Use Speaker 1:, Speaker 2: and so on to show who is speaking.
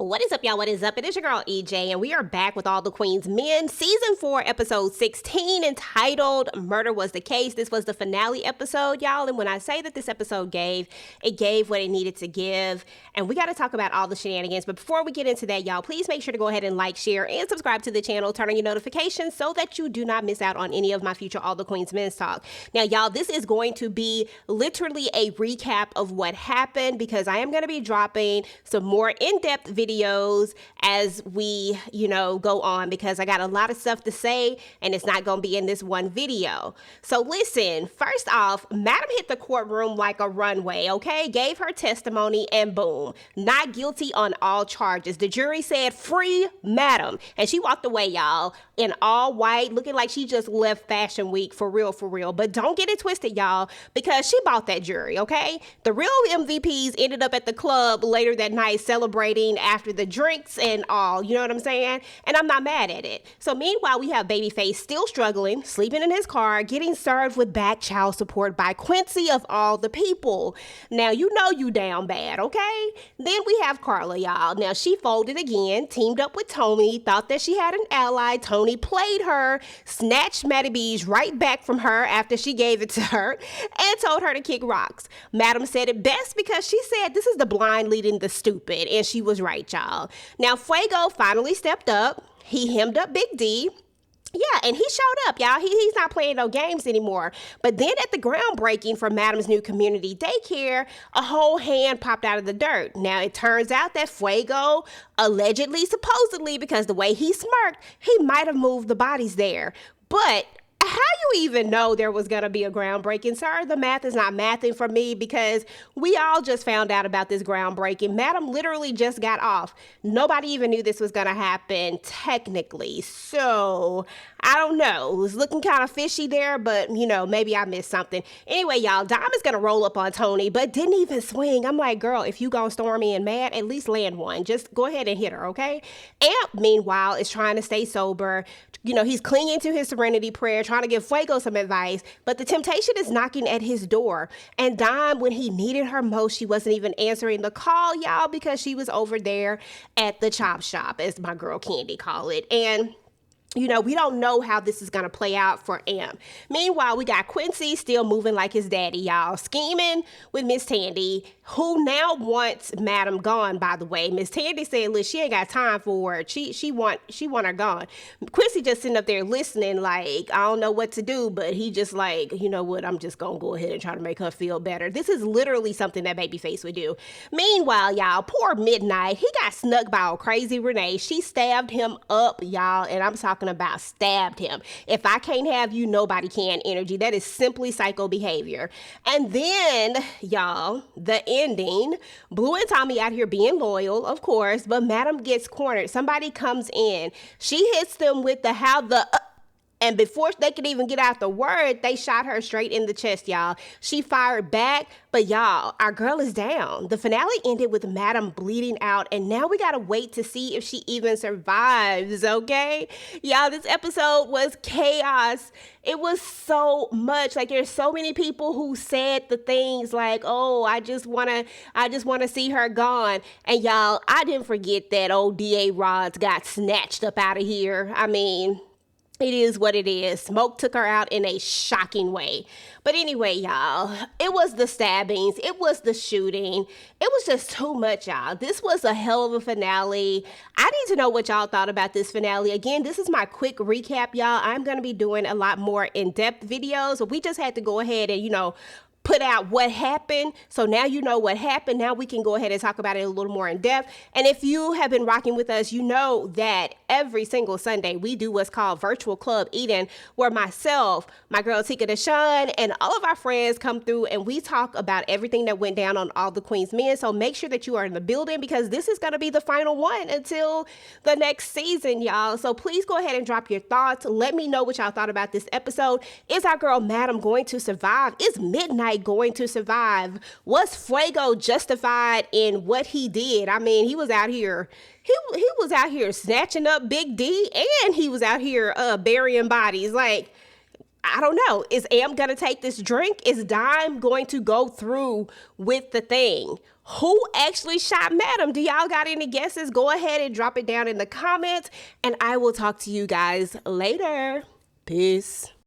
Speaker 1: What is up, y'all? What is up? It is your girl, EJ, and we are back with All the Queen's Men, Season 4, Episode 16, entitled Murder Was the Case. This was the finale episode, y'all, and when I say that this episode gave what it needed to give, and we got to talk about all the shenanigans, but before we get into that, y'all, please make sure to go ahead and like, share, and subscribe to the channel, turn on your notifications so that you do not miss out on any of my future All the Queen's Men's talk. Now, y'all, this is going to be literally a recap of what happened because I am going to be dropping some more in-depth videos as we, go on because I got a lot of stuff to say and it's not going to be in this one video. So listen, first off, Madam hit the courtroom like a runway, okay? Gave her testimony and boom, not guilty on all charges. The jury said free Madam and she walked away, y'all, in all white, looking like she just left Fashion Week for real. But don't get it twisted, y'all, because she bought that jury, okay? The real MVPs ended up at the club later that night celebrating after the drinks and all, you know what I'm saying? And I'm not mad at it. So meanwhile, we have Babyface still struggling, sleeping in his car, getting served with back child support by Quincy of all the people. Now, you know you down bad, okay? Then we have Karla, y'all. Now, she folded again, teamed up with Tony, thought that she had an ally. Tony played her, snatched Maddie B's right back from her after she gave it to her, and told her to kick rocks. Madam said it best because she said this is the blind leading the stupid, and she was right, y'all. Now, Fuego finally stepped up. He hemmed up Big D. Yeah, and he showed up, y'all. He's not playing no games anymore. But then at the groundbreaking for Madam's new community daycare, a whole hand popped out of the dirt. Now, it turns out that Fuego, allegedly, supposedly, because the way he smirked, he might have moved the bodies there. But how you even know there was going to be a groundbreaking, sir? The math is not mathing for me because we all just found out about this groundbreaking. Madam literally just got off. Nobody even knew this was going to happen technically. So I don't know. It was looking kind of fishy there, but maybe I missed something. Anyway, y'all, Dom is going to roll up on Tony, but didn't even swing. I'm like, girl, if you gonna storm me and mad, at least land one. Just go ahead and hit her, okay? Amp, meanwhile, is trying to stay sober. He's clinging to his serenity prayer, trying to give Fuego some advice, but the temptation is knocking at his door. And Dom, when he needed her most, she wasn't even answering the call, y'all, because she was over there at the chop shop, as my girl Candy call it. And we don't know how this is going to play out for Amp. Meanwhile, we got Quincy still moving like his daddy, y'all, scheming with Miss Tandy, who now wants Madam gone, by the way. Miss Tandy said, look, she ain't got time for it. She want her gone. Quincy just sitting up there listening like, I don't know what to do, but he just like, you know what, I'm just going to go ahead and try to make her feel better. This is literally something that Babyface would do. Meanwhile, y'all, poor Midnight, he got snuck by a crazy Renee. She stabbed him up, y'all, and I'm talking about stabbed him. If I can't have you, nobody can energy. That is simply psycho behavior. And then, y'all, the ending, Blue and Tommy out here being loyal, of course, but Madam gets cornered. Somebody comes in. She hits them with the and before they could even get out the word, they shot her straight in the chest, y'all. She fired back, but y'all, our girl is down. The finale ended with Madam bleeding out, and now we gotta wait to see if she even survives, okay? Y'all, this episode was chaos. It was so much. Like, there's so many people who said the things like, oh, I just wanna see her gone. And y'all, I didn't forget that old DA Rods got snatched up out of here. I mean, it is what it is. Smoke took her out in a shocking way. But anyway, y'all, it was the stabbings. It was the shooting. It was just too much, y'all. This was a hell of a finale. I need to know what y'all thought about this finale. Again, this is my quick recap, y'all. I'm going to be doing a lot more in-depth videos. We just had to go ahead and, put out what happened. So now you know what happened. Now we can go ahead and talk about it a little more in depth. And if you have been rocking with us, you know that every single Sunday we do what's called Virtual Club Eden, where myself, my girl Tika Deshawn, and all of our friends come through and we talk about everything that went down on All the Queen's Men. So make sure that you are in the building because this is going to be the final one until the next season, y'all. So please go ahead and drop your thoughts. Let me know what y'all thought about this episode. Is our girl Madam going to survive? Is Midnight going to survive? Was Fuego justified in what he did? I mean, he was out here he was out here snatching up Big D, and he was out here burying bodies. Like, I don't know. Is Am gonna take this drink? Is Dime going to go through with the thing? Who actually shot Madam? Do y'all got any guesses? Go ahead and drop it down in the comments, and I will talk to you guys later. Peace.